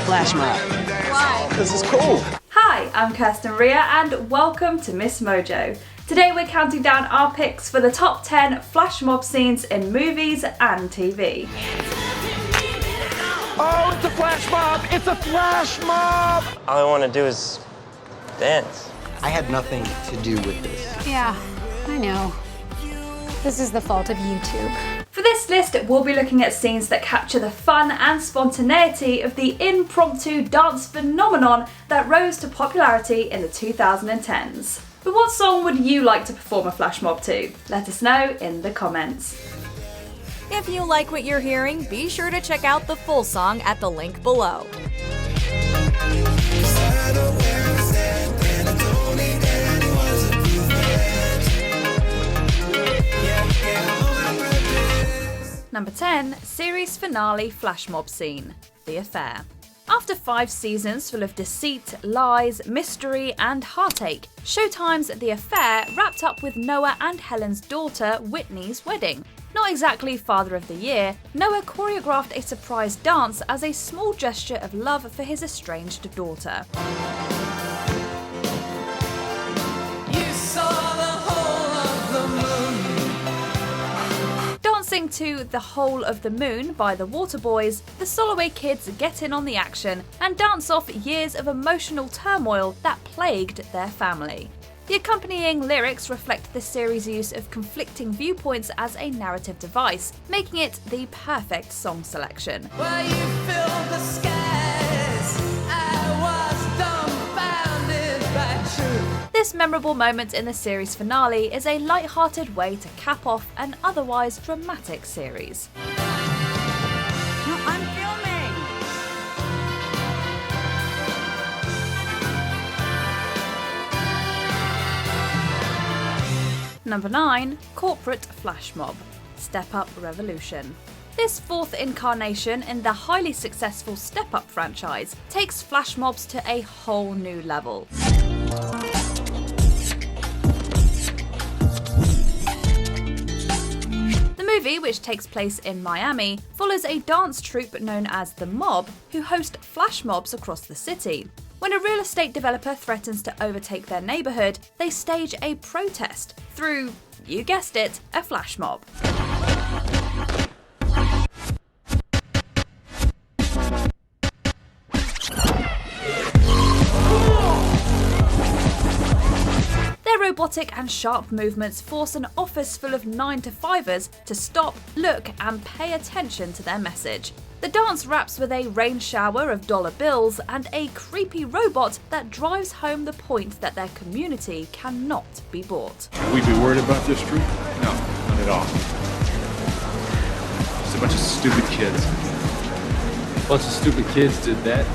flash mob. Why? Because it's cool. Hi, I'm Kirsten Ria and welcome to MsMojo. Today we're counting down our picks for the top 10 flash mob scenes in movies and TV. Oh, it's a flash mob! It's a flash mob! All I want to do is dance. I had nothing to do with this. Yeah, I know. This is the fault of YouTube. For this list, we'll be looking at scenes that capture the fun and spontaneity of the impromptu dance phenomenon that rose to popularity in the 2010s. But what song would you like to perform a flash mob to? Let us know in the comments. If you like what you're hearing, be sure to check out the full song at the link below. Number 10, series finale flash mob scene, The Affair. After 5 seasons full of deceit, lies, mystery and heartache, Showtime's The Affair wrapped up with Noah and Helen's daughter Whitney's wedding. Not exactly Father of the Year, Noah choreographed a surprise dance as a small gesture of love for his estranged daughter. Dancing to The Whole of the Moon by the Waterboys, the Soloway kids get in on the action and dance off years of emotional turmoil that plagued their family. The accompanying lyrics reflect the series' use of conflicting viewpoints as a narrative device, making it the perfect song selection. Well, you filled the skies. I was dumbfounded by truth. This memorable moment in the series finale is a light-hearted way to cap off an otherwise dramatic series. No, I'm filming. Number 9, corporate flash mob, Step Up Revolution. This 4th incarnation in the highly successful Step Up franchise takes flash mobs to a whole new level. The movie, which takes place in Miami, follows a dance troupe known as The Mob, who host flash mobs across the city. When a real estate developer threatens to overtake their neighbourhood, they stage a protest through, you guessed it, a flash mob. Their robotic and sharp movements force an office full of 9-to-5ers to stop, look and pay attention to their message. The dance wraps with a rain shower of dollar bills and a creepy robot that drives home the point that their community cannot be bought. Should we be worried about this troop? No, not at all. Just a bunch of stupid kids. A bunch of stupid kids did that.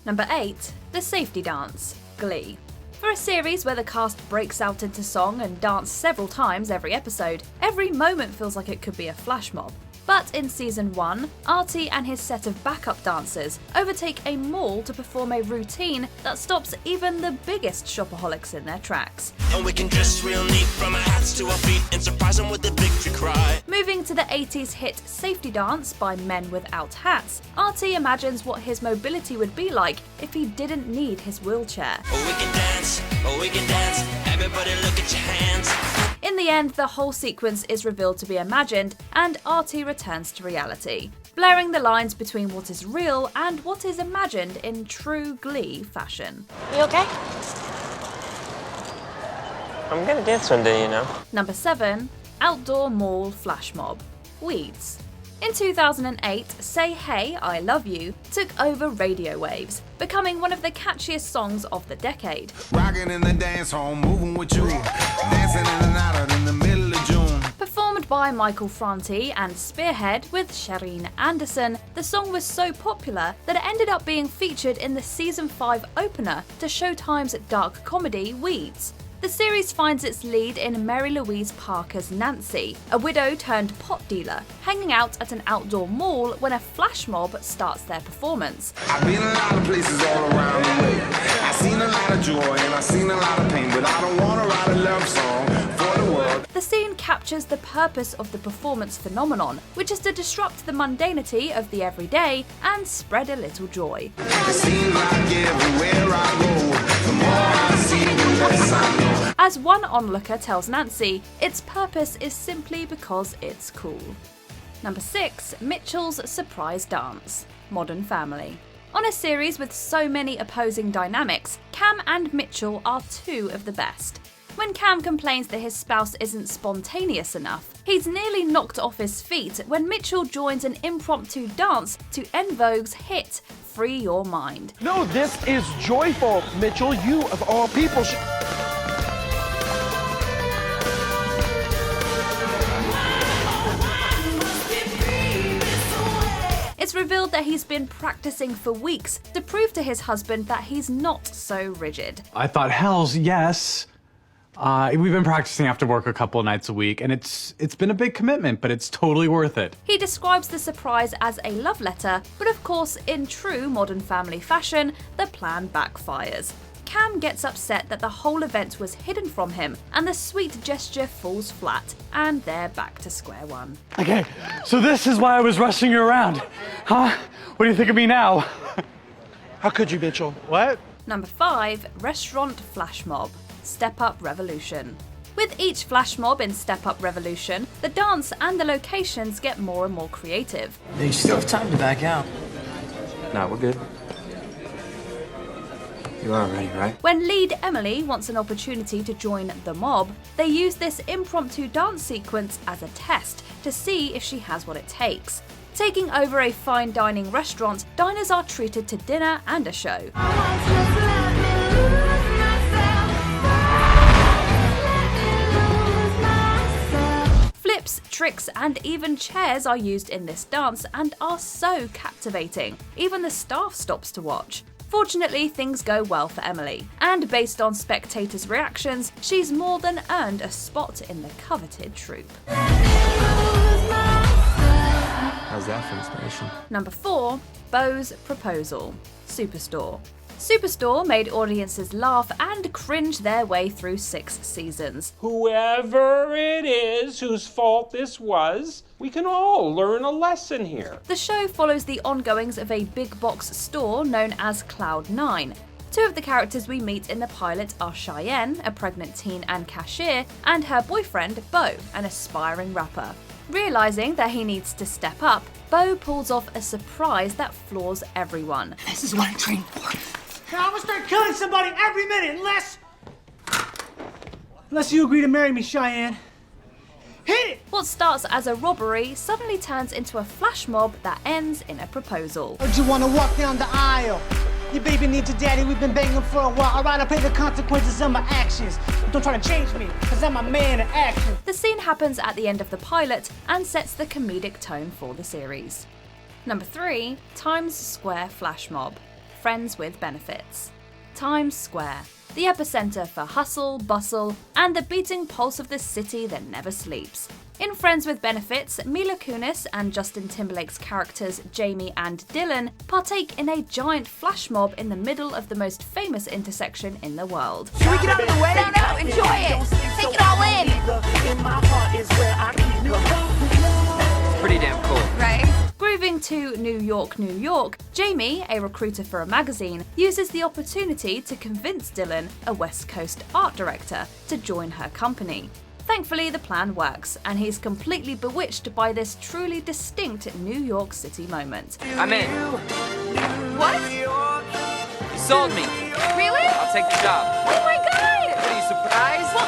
Number 8, the safety dance, Glee. For a series where the cast breaks out into song and dance several times every episode, every moment feels like it could be a flash mob. But in season 1, Artie and his set of backup dancers overtake a mall to perform a routine that stops even the biggest shopaholics in their tracks. And we can dress real neat from our hats to our feet and surprise them with the victory cry. Moving to the 80s hit Safety Dance by Men Without Hats, Artie imagines what his mobility would be like if he didn't need his wheelchair. Oh, we can dance, everybody look at your hands. In the end, the whole sequence is revealed to be imagined, and Artie returns to reality, blurring the lines between what is real and what is imagined in true Glee fashion. You okay? I'm gonna dance one day, you know. Number 7, outdoor mall flash mob, Weeds. In 2008, Say Hey, I Love You took over radio waves, becoming one of the catchiest songs of the decade. Rocking in the dance hall, moving with you, dancing in and out in the middle of June. Performed by Michael Franti and Spearhead with Shereen Anderson, the song was so popular that it ended up being featured in the season 5 opener to Showtime's dark comedy Weeds. The series finds its lead in Mary Louise Parker's Nancy, a widow turned pot dealer, hanging out at an outdoor mall when a flash mob starts their performance. I've been a lot of places all around the way. I've seen a lot of joy and I've seen a lot of pain, but I don't want to write a love song for the world. The The scene captures the purpose of the performance phenomenon, which is to disrupt the mundanity of the everyday and spread a little joy. It seems like everywhere I go, the more I see, the less I know. As one onlooker tells Nancy, its purpose is simply because it's cool. Number 6, Mitchell's surprise dance. Modern Family. On a series with so many opposing dynamics, Cam and Mitchell are two of the best. When Cam complains that his spouse isn't spontaneous enough, he's nearly knocked off his feet when Mitchell joins an impromptu dance to En Vogue's hit, Free Your Mind. No, this is joyful, Mitchell. You, of all people, should... It's revealed that he's been practicing for weeks to prove to his husband that he's not so rigid. I thought, hells yes. We've been practicing after work a couple nights a week, and it's been a big commitment, but it's totally worth it. He describes the surprise as a love letter, but of course, in true Modern Family fashion, the plan backfires. Cam gets upset that the whole event was hidden from him, and the sweet gesture falls flat, and they're back to square one. Okay, so this is why I was rushing you around. Huh? What do you think of me now? How could you, Mitchell? What? Number 5, Restaurant Flash Mob. Step Up Revolution. With each flash mob in Step Up Revolution, the dance and the locations get more and more creative. You still have time to back out. Nah, we're good. You are ready, right? When lead Emily wants an opportunity to join the mob, they use this impromptu dance sequence as a test to see if she has what it takes. Taking over a fine dining restaurant, diners are treated to dinner and a show. Flips, tricks, and even chairs are used in this dance and are so captivating. Even the staff stops to watch. Fortunately, things go well for Emily, and based on spectators' reactions, she's more than earned a spot in the coveted troupe. How's that for inspiration? Number 4, Beau's Proposal. Superstore. Superstore made audiences laugh and cringe their way through 6 seasons. Whoever it is whose fault this was, we can all learn a lesson here. The show follows the ongoings of a big box store known as Cloud9. 2 of the characters we meet in the pilot are Cheyenne, a pregnant teen and cashier, and her boyfriend, Beau, an aspiring rapper. Realizing that he needs to step up, Beau pulls off a surprise that floors everyone. This is what I trained for. I'm gonna start killing somebody every minute unless you agree to marry me, Cheyenne. Hit it! What starts as a robbery suddenly turns into a flash mob that ends in a proposal. Or do you wanna walk down the aisle? Your baby needs your daddy, we've been banging for a while. Alright, I'll pay the consequences of my actions. But don't try to change me, cause I'm a man in action. The scene happens at the end of the pilot and sets the comedic tone for the series. Number 3, Times Square Flash Mob. Friends with Benefits. Times Square, the epicenter for hustle, bustle, and the beating pulse of the city that never sleeps. In Friends with Benefits, Mila Kunis and Justin Timberlake's characters Jamie and Dylan partake in a giant flash mob in the middle of the most famous intersection in the world. Should we get out of the way? No, enjoy it. Take it all in. Pretty damn cool. Right? Grooving to New York, New York, Jamie, a recruiter for a magazine, uses the opportunity to convince Dylan, a West Coast art director, to join her company. Thankfully, the plan works, and he's completely bewitched by this truly distinct New York City moment. I'm in. What? You sold me. Really? I'll take the job. Oh my god! What are you surprised? No!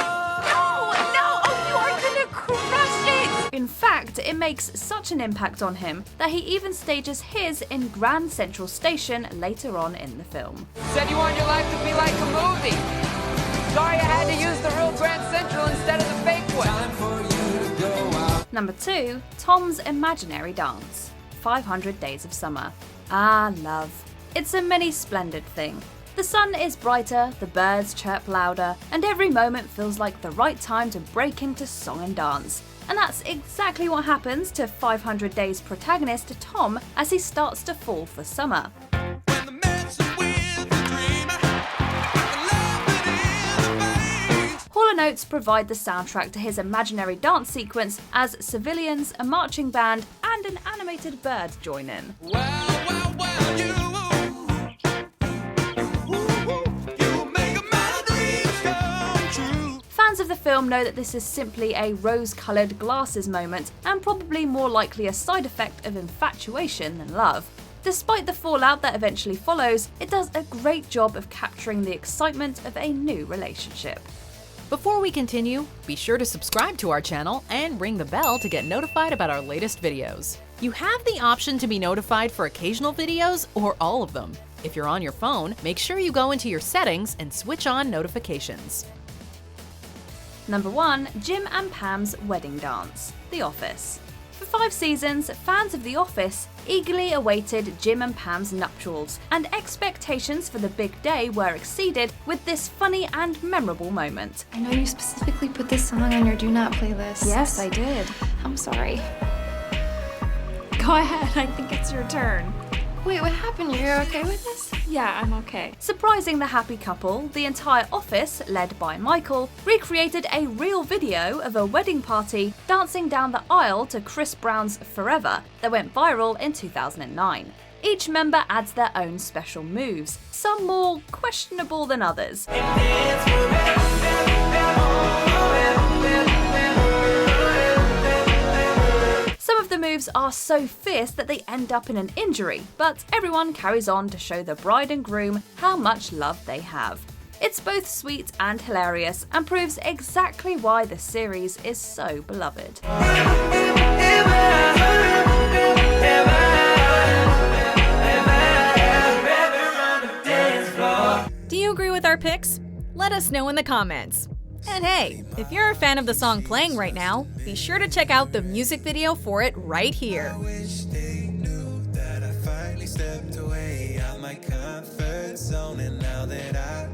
Oh, you are gonna crush it! In fact, it makes such an impact on him that he even stages his in Grand Central Station later on in the film. Said you want your life to be like a movie. Sorry I had to use the real Grand Central instead of the fake one. Number 2, Tom's Imaginary Dance. 500 Days of Summer. Ah, love. It's a many splendid thing. The sun is brighter, the birds chirp louder, and every moment feels like the right time to break into song and dance. And that's exactly what happens to 500 Days protagonist Tom as he starts to fall for summer. Hall Hall & Oates provide the soundtrack to his imaginary dance sequence as civilians, a marching band, and an animated bird join in. Fans of the film know that this is simply a rose-coloured glasses moment, and probably more likely a side effect of infatuation than love. Despite the fallout that eventually follows, it does a great job of capturing the excitement of a new relationship. Before we continue, be sure to subscribe to our channel and ring the bell to get notified about our latest videos. You have the option to be notified for occasional videos or all of them. If you're on your phone, make sure you go into your settings and switch on notifications. Number 1. Jim and Pam's Wedding Dance, The Office. For 5 seasons, fans of The Office eagerly awaited Jim and Pam's nuptials, and expectations for the big day were exceeded with this funny and memorable moment. I know you specifically put this song on your Do Not playlist. Yes, I did. I'm sorry. Go ahead, I think it's your turn. Wait, what happened? You're okay with this? Yeah, I'm okay. Surprising the happy couple, the entire office, led by Michael, recreated a real video of a wedding party dancing down the aisle to Chris Brown's Forever that went viral in 2009. Each member adds their own special moves, some more questionable than others. Some of the moves are so fierce that they end up in an injury, but everyone carries on to show the bride and groom how much love they have. It's both sweet and hilarious, and proves exactly why the series is so beloved. Do you agree with our picks? Let us know in the comments. And hey, if you're a fan of the song playing right now, be sure to check out the music video for it right here. Stepped away out my comfort zone, and now that I